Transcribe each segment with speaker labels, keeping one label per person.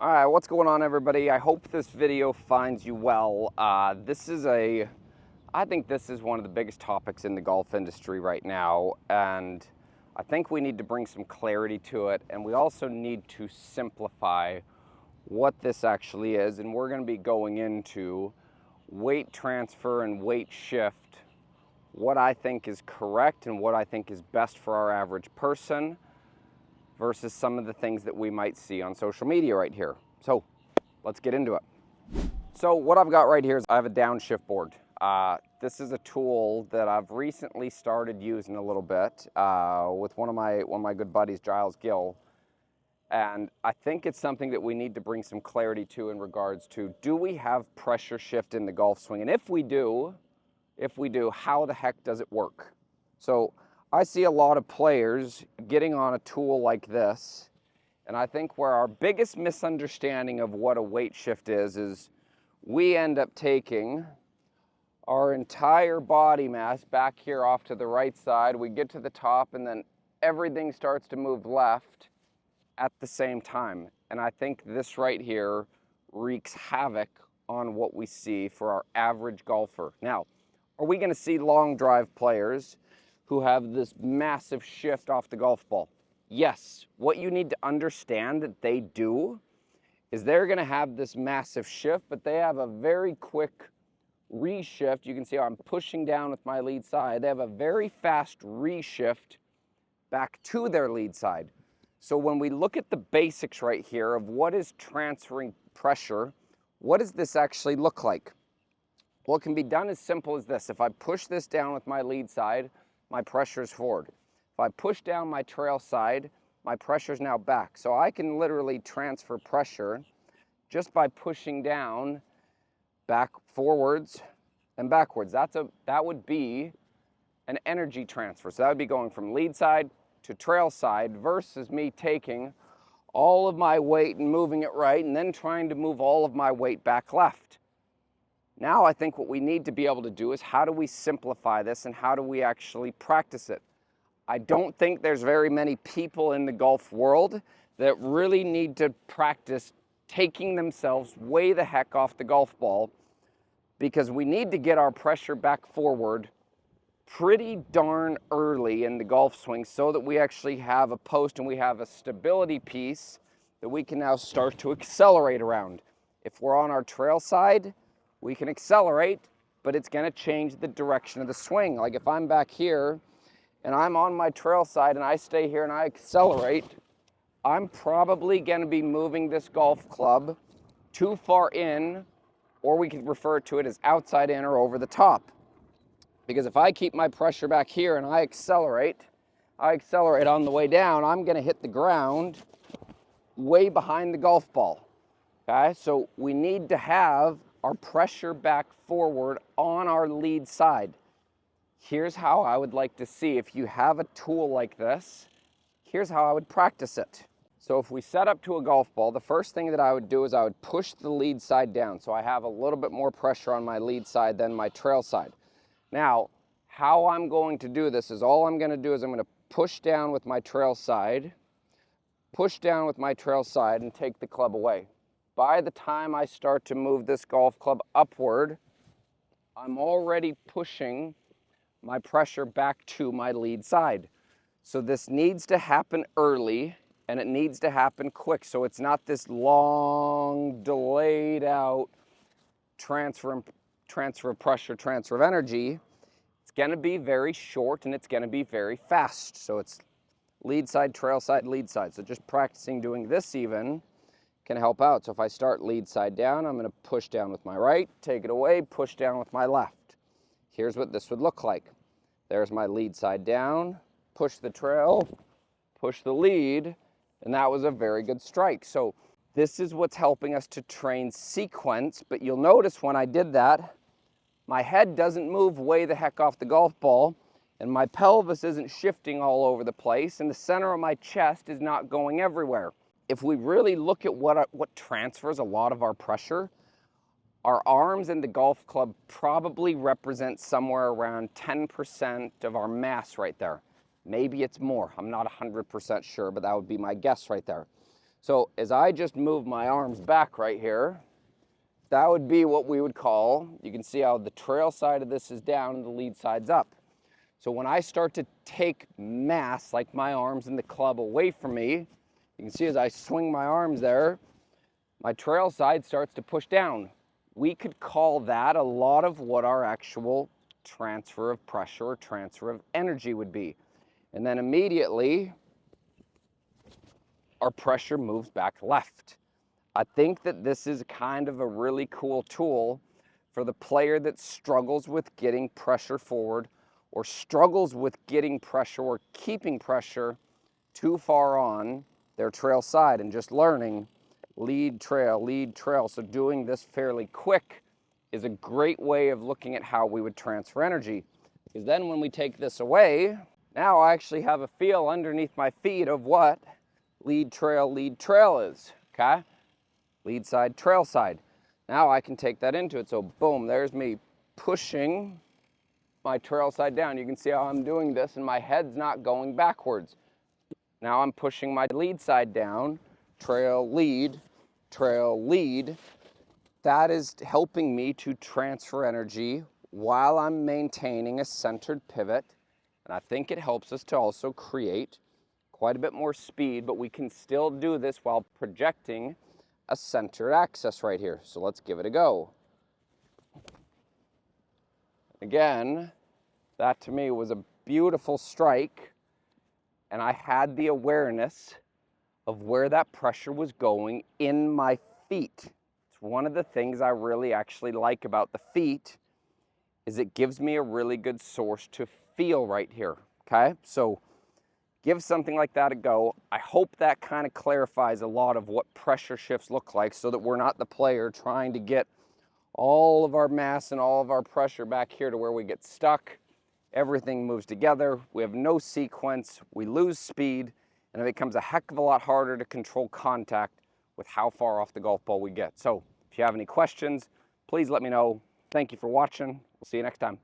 Speaker 1: All right, what's going on, everybody? I hope this video finds you well. I think this is one of the biggest topics in the golf industry right now, and I think we need to bring some clarity to it, and we also need to simplify what this actually is, and we're going to be going into weight transfer and weight shift, what I think is correct and what I think is best for our average person, versus some of the things that we might see on social media right here. So let's get into it. So what I've got right here is I have a downshift board. This is a tool that I've recently started using a little bit with one of my good buddies, Giles Gill. And I think it's something that we need to bring some clarity to in regards to, do we have pressure shift in the golf swing? And if we do, how the heck does it work? So I see a lot of players getting on a tool like this, and I think where our biggest misunderstanding of what a weight shift is we end up taking our entire body mass back here off to the right side, we get to the top, and then everything starts to move left at the same time. And I think this right here wreaks havoc on what we see for our average golfer. Now, are we going to see long drive players who have this massive shift off the golf ball? Yes. What you need to understand that they do is they're going to have this massive shift, but they have a very quick reshift. You can see how I'm pushing down with my lead side. They have a very fast reshift back to their lead side. So when we look at the basics right here of what is transferring pressure, what does this actually look like? Well, it can be done as simple as this. If I push this down with my lead side, my pressure is forward. If I push down my trail side, my pressure is now back. So I can literally transfer pressure just by pushing down back, forwards, and backwards. That would be an energy transfer. So that would be going from lead side to trail side versus me taking all of my weight and moving it right and then trying to move all of my weight back left. Now I think what we need to be able to do is, how do we simplify this and how do we actually practice it? I don't think there's very many people in the golf world that really need to practice taking themselves way the heck off the golf ball, because we need to get our pressure back forward pretty darn early in the golf swing so that we actually have a post and we have a stability piece that we can now start to accelerate around. If we're on our trail side, we can accelerate, but it's going to change the direction of the swing. Like if I'm back here and I'm on my trail side and I stay here and I accelerate, I'm probably going to be moving this golf club too far in, or we could refer to it as outside in or over the top. Because if I keep my pressure back here and I accelerate on the way down, I'm going to hit the ground way behind the golf ball. Okay, so we need to have our pressure back forward on our lead side. Here's how I would like to see, if you have a tool like this, here's how I would practice it. So if we set up to a golf ball, the first thing that I would do is I would push the lead side down. So I have a little bit more pressure on my lead side than my trail side. Now, how I'm going to do this is, all I'm going to do is I'm going to push down with my trail side, and take the club away. By the time I start to move this golf club upward, I'm already pushing my pressure back to my lead side. So this needs to happen early, and it needs to happen quick. So it's not this long, delayed out transfer of pressure, transfer of energy. It's going to be very short and it's going to be very fast. So it's lead side, trail side, lead side. So just practicing doing this even can help out. So if I start lead side down, I'm going to push down with my right, take it away, push down with my left. Here's what this would look like. There's my lead side down, push the trail, push the lead, and that was a very good strike. So this is what's helping us to train sequence, but you'll notice when I did that, my head doesn't move way the heck off the golf ball, and my pelvis isn't shifting all over the place, and the center of my chest is not going everywhere. If we really look at what transfers a lot of our pressure, our arms and the golf club probably represent somewhere around 10% of our mass right there. Maybe it's more. I'm not 100% sure, but that would be my guess right there. So as I just move my arms back right here, that would be what we would call, you can see how the trail side of this is down and the lead side's up. So when I start to take mass, like my arms and the club away from me, you can see as I swing my arms there, my trail side starts to push down. We could call that a lot of what our actual transfer of pressure or transfer of energy would be. And then immediately, our pressure moves back left. I think that this is kind of a really cool tool for the player that struggles with getting pressure forward or struggles with getting pressure or keeping pressure too far on their trail side and just learning lead, trail, lead, trail. So doing this fairly quick is a great way of looking at how we would transfer energy. Because then when we take this away, now I actually have a feel underneath my feet of what lead, trail is, okay? Lead side, trail side. Now I can take that into it. So boom, there's me pushing my trail side down. You can see how I'm doing this and my head's not going backwards. Now I'm pushing my lead side down, trail, lead. That is helping me to transfer energy while I'm maintaining a centered pivot. And I think it helps us to also create quite a bit more speed, but we can still do this while projecting a centered axis right here. So let's give it a go. Again, that to me was a beautiful strike, and I had the awareness of where that pressure was going in my feet. It's one of the things I really actually like about the feet is it gives me a really good source to feel right here, okay? So give something like that a go. I hope that kind of clarifies a lot of what pressure shifts look like so that we're not the player trying to get all of our mass and all of our pressure back here to where we get stuck. Everything moves together. We have no sequence. We lose speed, and it becomes a heck of a lot harder to control contact with how far off the golf ball we get. So if you have any questions, please let me know. Thank you for watching. We'll see you next time.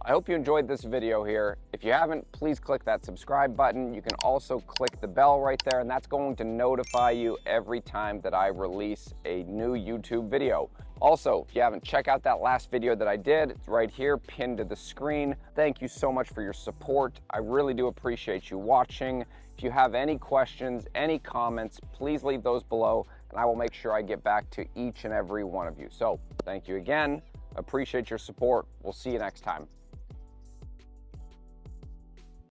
Speaker 1: I hope you enjoyed this video here. If you haven't, please click that subscribe button. You can also click the bell right there, and that's going to notify you every time that I release a new YouTube video. Also, if you haven't, check out that last video that I did. It's right here, pinned to the screen. Thank you so much for your support. I really do appreciate you watching. If you have any questions, any comments, please leave those below, and I will make sure I get back to each and every one of you. So, thank you again. Appreciate your support. We'll see you next time.